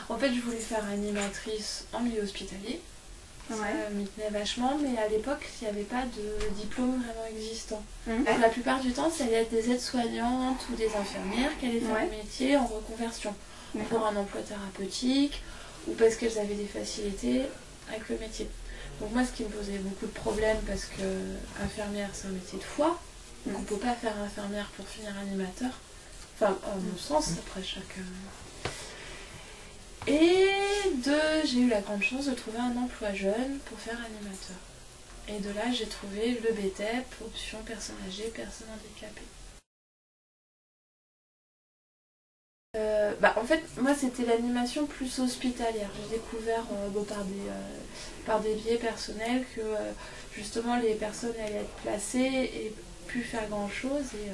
En fait, je voulais faire animatrice en milieu hospitalier. Ouais. Ça m'y tenait vachement, mais à l'époque, il n'y avait pas de diplôme vraiment existant. Mhm. Donc, la plupart du temps, ça allait être des aides-soignantes ou des infirmières qui allaient faire Ouais. le métier en reconversion pour un emploi thérapeutique ou parce qu'elles avaient des facilités avec le métier. Donc moi, ce qui me posait beaucoup de problèmes, parce que infirmière, c'est un métier de foi, donc on ne peut pas faire infirmière pour finir animateur. Enfin, à mon sens, après chacun. Et j'ai eu la grande chance de trouver un emploi jeune pour faire animateur. Et de là, j'ai trouvé le BTEP, option personnes âgées, personnes handicapées. En fait, moi, c'était l'animation plus hospitalière. J'ai découvert par des biais personnels que justement les personnes allaient être placées et plus faire grand chose et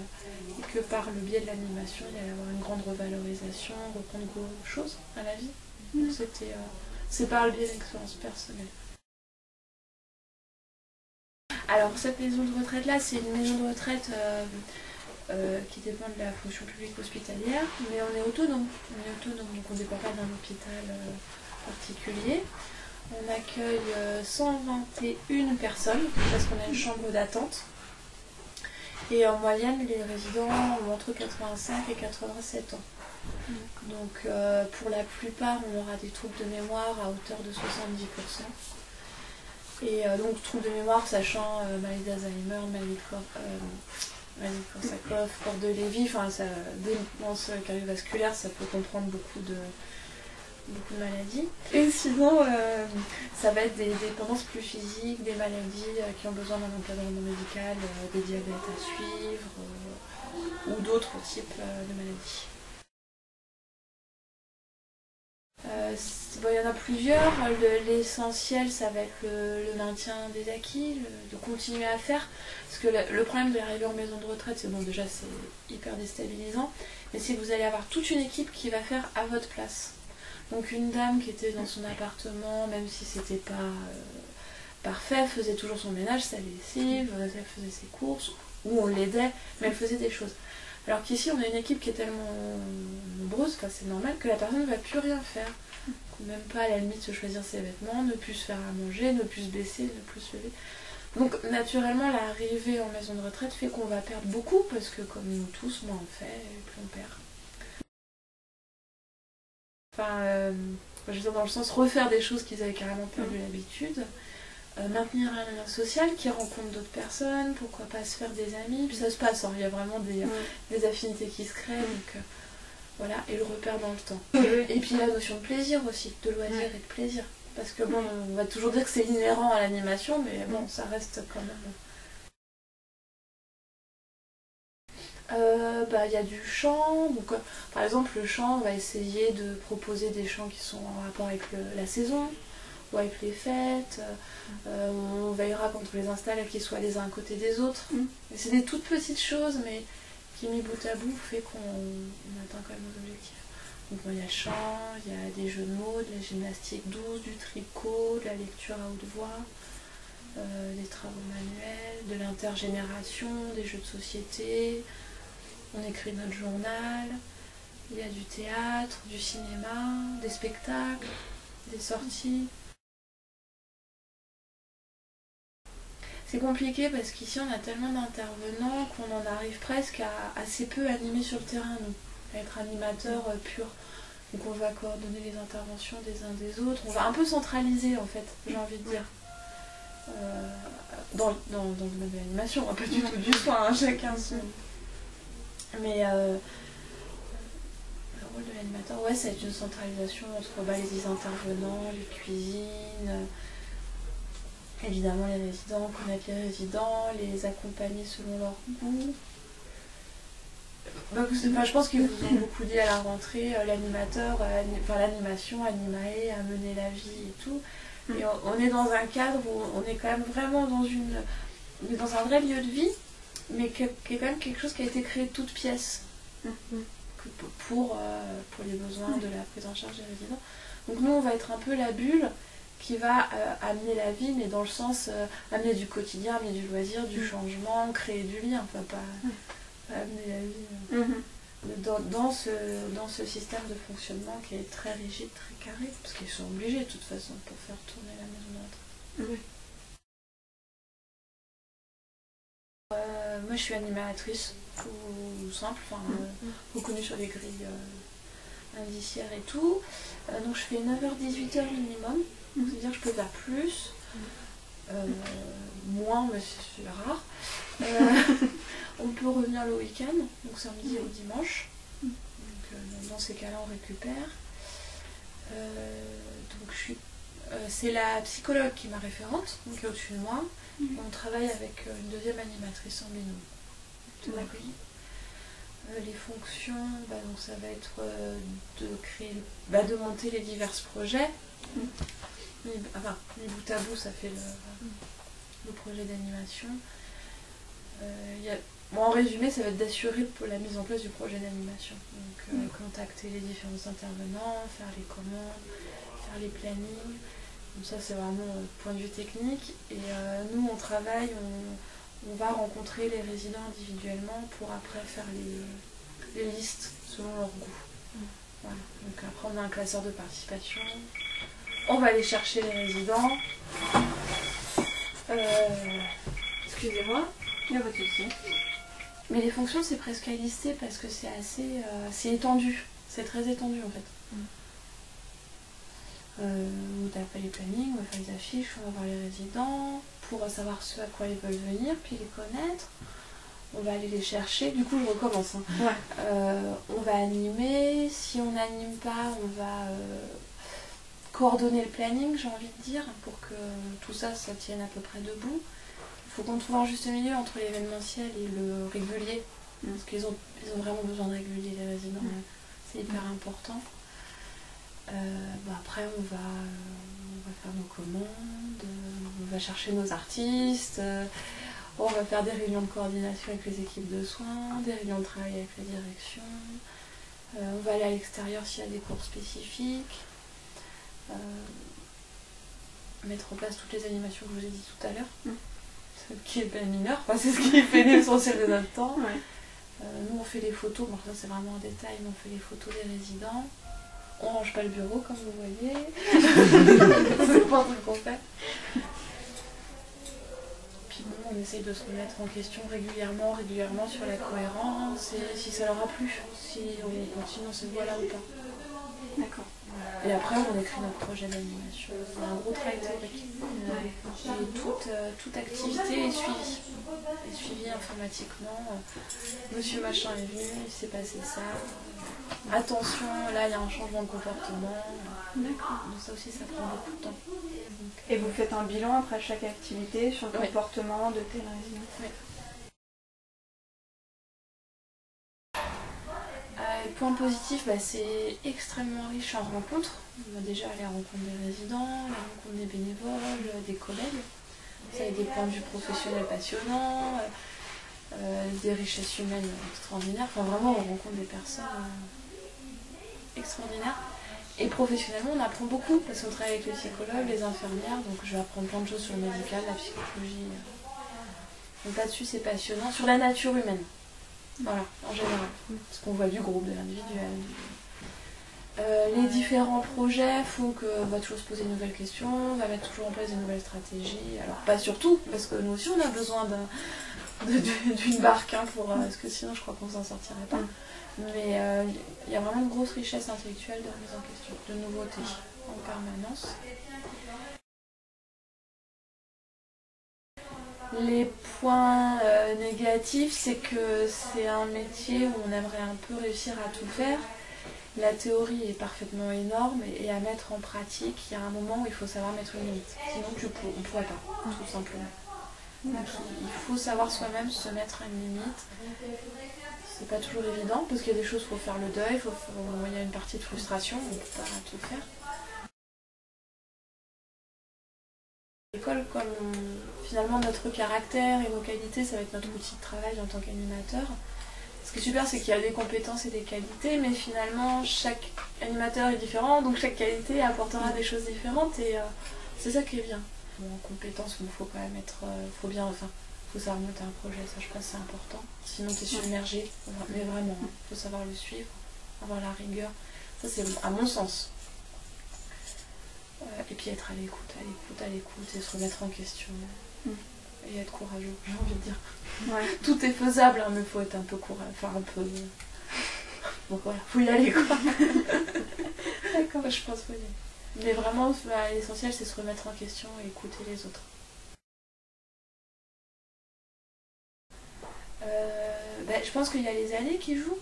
que par le biais de l'animation, il allait y avoir une grande revalorisation, reprendre grand chose à la vie. Donc c'est par le biais d'expérience personnelle. Alors cette maison de retraite là, c'est une maison de retraite qui dépend de la fonction publique hospitalière, mais on est autonome. Donc on ne dépend pas d'un hôpital particulier. On accueille 121 personnes parce qu'on a une chambre d'attente. Et en moyenne, les résidents ont entre 85 et 87 ans. Donc pour la plupart, on aura des troubles de mémoire à hauteur de 70%. Et donc troubles de mémoire, sachant maladie d'Alzheimer, maladie de Korsakoff, corps de Lévy, enfin démence cardiovasculaire, ça peut comprendre beaucoup de maladies. Et sinon, ça va être des dépendances plus physiques, des maladies qui ont besoin d'un encadrement médical, des diabètes à suivre, ou d'autres types de maladies. Il y en a plusieurs. L'essentiel, ça va être le maintien des acquis, de continuer à faire. Parce que le problème d'arriver en maison de retraite, c'est bon, déjà c'est hyper déstabilisant, mais c'est que vous allez avoir toute une équipe qui va faire à votre place. Donc une dame qui était dans son appartement, même si c'était pas parfait, faisait toujours son ménage, sa lessive, elle faisait ses courses, ou on l'aidait, mais elle faisait des choses. Alors qu'ici, on a une équipe qui est tellement nombreuse, c'est normal, que la personne ne va plus rien faire. Même pas à la limite se choisir ses vêtements, ne plus se faire à manger, ne plus se baisser, ne plus se lever. Donc naturellement, l'arrivée en maison de retraite fait qu'on va perdre beaucoup, parce que comme nous tous, moins on fait, plus on perd. Je veux dire dans le sens refaire des choses qu'ils avaient carrément perdu l'habitude. Maintenir un lien social qui rencontre d'autres personnes, pourquoi pas se faire des amis, puis ça se passe, il y a vraiment des affinités qui se créent, donc voilà, et le repère dans le temps. Et puis la notion de plaisir aussi, de loisir et de plaisir, parce que bon, on va toujours dire que c'est inhérent à l'animation, mais bon, ça reste quand même... Il y a du chant, donc par exemple le chant, on va essayer de proposer des chants qui sont en rapport avec la saison, ou avec les fêtes, on veillera quand on les installe qu'ils soient les uns à côté des autres. C'est des toutes petites choses, mais qui mis bout à bout fait qu'on atteint quand même nos objectifs. Donc il y a le chant, il y a des jeux de mots, de la gymnastique douce, du tricot, de la lecture à haute voix, des travaux manuels, de l'intergénération, des jeux de société, on écrit notre journal, il y a du théâtre, du cinéma, des spectacles, des sorties. C'est compliqué parce qu'ici on a tellement d'intervenants qu'on en arrive presque à assez peu animer sur le terrain, nous, à être animateur pur. Donc on va coordonner les interventions des uns des autres, on va un peu centraliser en fait, j'ai envie de dire. Dans le domaine de l'animation, pas du tout du soin, chacun son. Mais le rôle de l'animateur, ça va être une centralisation entre les intervenants, les cuisines. Évidemment les résidents, connaître les résidents, les accompagner selon leur goût. Je pense qu'ils vous ont beaucoup dit à la rentrée, l'animation, animer, amener la vie et tout. Et on est dans un cadre où on est quand même vraiment on est dans un vrai lieu de vie, mais qui est quand même quelque chose qui a été créé de toutes pièces pour les besoins de la prise en charge des résidents. Donc nous on va être un peu la bulle qui va amener la vie, mais dans le sens amener du quotidien, amener du loisir, du changement, créer du lien, pas amener la vie dans ce système de fonctionnement qui est très rigide, très carré, parce qu'ils sont obligés de toute façon pour faire tourner la maison de retraite. Oui. Moi je suis animatrice, tout simple, reconnue sur les grilles indiciaires et tout. Donc je fais 9h-18h minimum, c'est-à-dire que je peux faire plus, moins, mais c'est rare. On peut revenir le week-end, donc samedi ou dimanche. Donc, dans ces cas-là, on récupère. Donc c'est la psychologue qui est ma référente, donc qui est au-dessus de moi. On travaille avec une deuxième animatrice en binôme. Les fonctions, donc ça va être de monter les divers projets. Mis bout à bout, ça fait le projet d'animation. En résumé, ça va être d'assurer la mise en place du projet d'animation. Donc contacter les différents intervenants, faire les commandes, faire les plannings. Donc ça c'est vraiment point de vue technique. Et nous on travaille, on va rencontrer les résidents individuellement pour après faire les listes selon leur goût. Voilà. Donc après on a un classeur de participation. On va aller chercher les résidents. Excusez-moi. Il n'y a pas de souci. Mais les fonctions, c'est presque à lister parce que c'est c'est étendu. C'est très étendu en fait. On tape les plannings, on va faire les affiches, on va voir les résidents pour savoir ce à quoi ils veulent venir, puis les connaître. On va aller les chercher. Du coup, je recommence. On va animer. Si on n'anime pas, on va coordonner le planning, j'ai envie de dire, pour que tout ça tienne à peu près debout. Il faut qu'on trouve un juste milieu entre l'événementiel et le régulier, parce qu'ils ont vraiment besoin de régulier, les résidents, c'est hyper important. Après on va faire nos commandes, on va chercher nos artistes, on va faire des réunions de coordination avec les équipes de soins, des réunions de travail avec la direction, on va aller à l'extérieur s'il y a des cours spécifiques, mettre en place toutes les animations que je vous ai dit tout à l'heure. Ce qui est pas mineur, c'est ce qui fait l'essentiel de notre temps. Nous on fait les photos, ça c'est vraiment un détail, mais on fait les photos des résidents. On range pas le bureau comme vous voyez. C'est pas un truc qu'on fait. Puis on essaye de se remettre en question régulièrement sur la cohérence et si ça leur a plu, si on continue dans cette voie-là ou pas. D'accord. Et après, on écrit notre projet d'animation. C'est un gros travail théorique. Et toute activité est suivie informatiquement. Monsieur machin est venu, il s'est passé ça. Attention, là il y a un changement de comportement. D'accord. Donc ça aussi, ça prend beaucoup de temps. Et vous faites un bilan après chaque activité sur le comportement de tel résident. Oui. Point positif, c'est extrêmement riche en rencontres. On va déjà aller à la rencontre des résidents, la rencontre des bénévoles, des collègues. Ça a des points de vue professionnels passionnants, des richesses humaines extraordinaires. Enfin vraiment, on rencontre des personnes extraordinaires. Et professionnellement, on apprend beaucoup parce qu'on travaille avec les psychologues, les infirmières. Donc je vais apprendre plein de choses sur le médical, la psychologie. Donc là-dessus, c'est passionnant. Sur la nature humaine. Voilà, en général. Parce qu'on voit du groupe, de l'individuel. Les différents projets font qu'on va toujours se poser de nouvelles questions, on va mettre toujours en place de nouvelles stratégies. Alors pas surtout, parce que nous aussi on a besoin d'une barque, parce que sinon je crois qu'on s'en sortirait pas. Mais il y a vraiment une grosse richesse intellectuelle de remise en question, de nouveautés en permanence. Les points négatifs, c'est que c'est un métier où on aimerait un peu réussir à tout faire. La théorie est parfaitement énorme et à mettre en pratique, il y a un moment où il faut savoir mettre une limite. Sinon on ne pourrait pas, tout simplement. Donc, il faut savoir soi-même se mettre une limite. C'est pas toujours évident parce qu'il y a des choses, il faut faire le deuil, il y a une partie de frustration, on ne peut pas tout faire. L'école, comme finalement notre caractère et nos qualités, ça va être notre outil de travail en tant qu'animateur. Ce qui est super, c'est qu'il y a des compétences et des qualités, mais finalement chaque animateur est différent, donc chaque qualité apportera des choses différentes et c'est ça qui est bien. En compétences, il faut quand même être, faut faut savoir monter un projet, ça je pense c'est important. Sinon t'es submergé, mais vraiment, faut savoir le suivre, avoir la rigueur. Ça c'est à mon sens. Et puis être à l'écoute et se remettre en question. Et être courageux, j'ai envie de dire. Ouais. Tout est faisable, hein, mais faut être un peu courageux, enfin un peu... Donc voilà, faut y aller quoi. D'accord, je pense faut y aller. Mais vraiment, l'essentiel c'est se remettre en question et écouter les autres. Je pense qu'il y a les années qui jouent.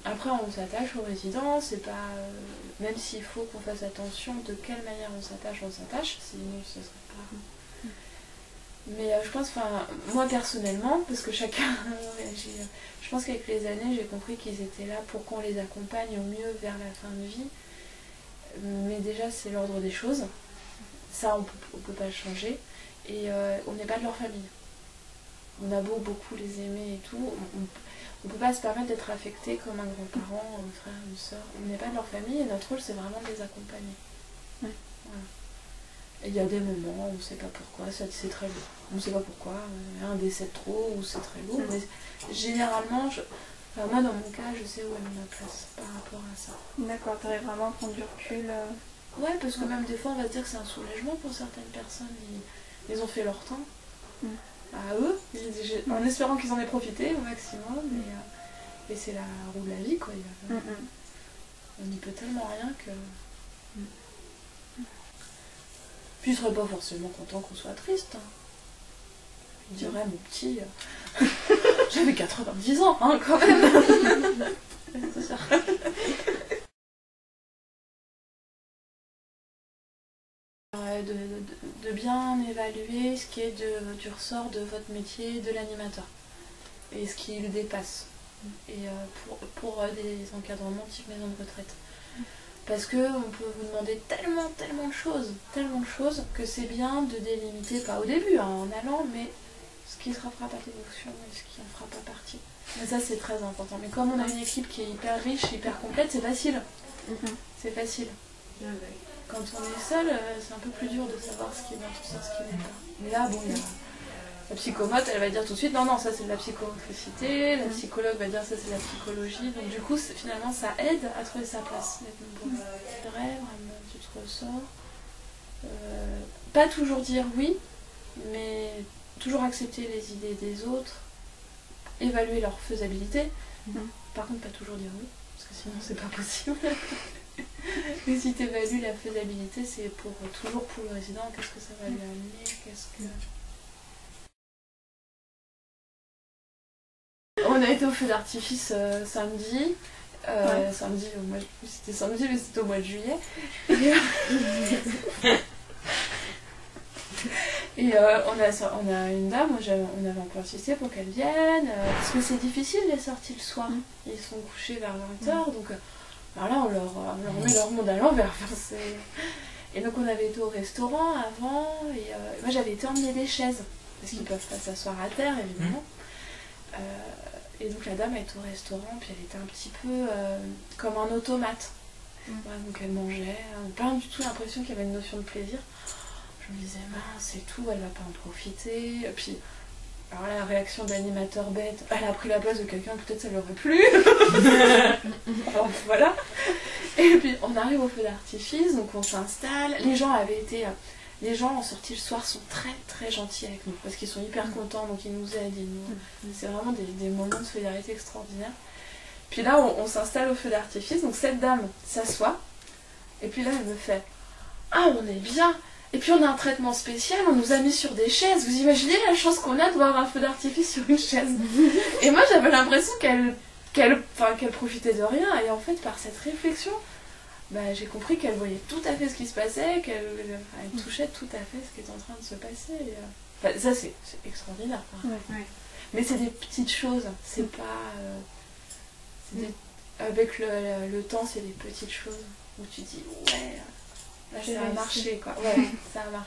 Après on s'attache aux résidents, c'est pas... même s'il faut qu'on fasse attention de quelle manière on s'attache, sinon ce serait pas... Mais je pense, moi personnellement, parce que chacun... je pense qu'avec les années j'ai compris qu'ils étaient là pour qu'on les accompagne au mieux vers la fin de vie. Mais déjà c'est l'ordre des choses. Ça on peut pas le changer. Et on n'est pas de leur famille. On a beau beaucoup les aimer et tout, on peut pas se permettre d'être affecté comme un grand-parent, un frère, une soeur. On n'est pas de leur famille et notre rôle c'est vraiment de les accompagner. Ouais. Voilà. Et il y a des moments où on ne sait pas pourquoi, ça c'est très lourd. On ne sait pas pourquoi, un décès de trop ou c'est très lourd. Mais généralement, moi dans mon cas, je sais où est ma place par rapport à ça. D'accord, tu arrives vraiment à prendre du recul. Ouais, parce que même des fois on va se dire que c'est un soulagement pour certaines personnes. Ils ont fait leur temps. À eux, en espérant qu'ils en aient profité au maximum, mais c'est la roue de la vie quoi. On n'y peut tellement rien que... Puis il serait pas forcément content qu'on soit triste. Hein. Il dirait mon petit, j'avais 90 ans hein, quand même. C'est ça. De bien évaluer ce qui est du ressort de votre métier de l'animateur et ce qui le dépasse et pour des encadrements type maison de retraite parce que on peut vous demander tellement de choses que c'est bien de délimiter, pas au début hein, en allant, mais ce qui ne fera pas tes fonctions et ce qui en fera pas partie. Mais ça c'est très important, mais comme on a une équipe qui est hyper riche, hyper complète, c'est facile. C'est facile. Quand on est seul, c'est un peu plus dur de savoir ce qui est dans tout ça, ce qui n'est pas. Mais là, bon, la psychomote, elle va dire tout de suite, non, ça c'est de la psychomotricité, la psychologue va dire ça c'est de la psychologie. Donc du coup, finalement, ça aide à trouver sa place. C'est vrai, vraiment, tu te ressors. Pas toujours dire oui, mais toujours accepter les idées des autres, évaluer leur faisabilité. Par contre, pas toujours dire oui, parce que sinon c'est pas possible. Mais si tu évalues la faisabilité, c'est toujours pour le résident, qu'est-ce que ça va lui amener, On a été au feu d'artifice samedi. Samedi, moi c'était samedi, mais c'était au mois de juillet. Et on a une dame, on avait un peu insisté pour qu'elle vienne, parce que c'est difficile les sorties le soir. Ils sont couchés vers 20h, donc alors là on leur met leur monde à l'envers. Et donc on avait été au restaurant avant, et moi j'avais été emmener des chaises, parce qu'ils peuvent pas s'asseoir à terre évidemment. Et donc la dame est au restaurant, puis elle était un petit peu comme un automate. Ouais, donc elle mangeait, pas du tout l'impression qu'il y avait une notion de plaisir. Je me disais, mince, c'est tout, elle va pas en profiter. Et puis, alors la réaction d'animateur bête, elle a pris la place de quelqu'un, peut-être ça lui aurait plu. Alors voilà. Et puis on arrive au feu d'artifice, donc on s'installe. Les gens en sortie le soir sont très très gentils avec nous, parce qu'ils sont hyper contents, donc ils nous aident. C'est vraiment des moments de solidarité extraordinaires. Puis là, on s'installe au feu d'artifice, donc cette dame s'assoit, et puis là elle me fait, ah on est bien. Et puis on a un traitement spécial, on nous a mis sur des chaises. Vous imaginez la chance qu'on a de voir un feu d'artifice sur une chaise. Et moi j'avais l'impression qu'elle profitait de rien. Et en fait par cette réflexion, j'ai compris qu'elle voyait tout à fait ce qui se passait, qu'elle touchait tout à fait ce qui est en train de se passer. Et, ça c'est extraordinaire. Mais c'est des petites choses, c'est pas... avec le temps c'est des petites choses où tu dis ouais... Là, ça a marché quoi, ouais, ça a marché.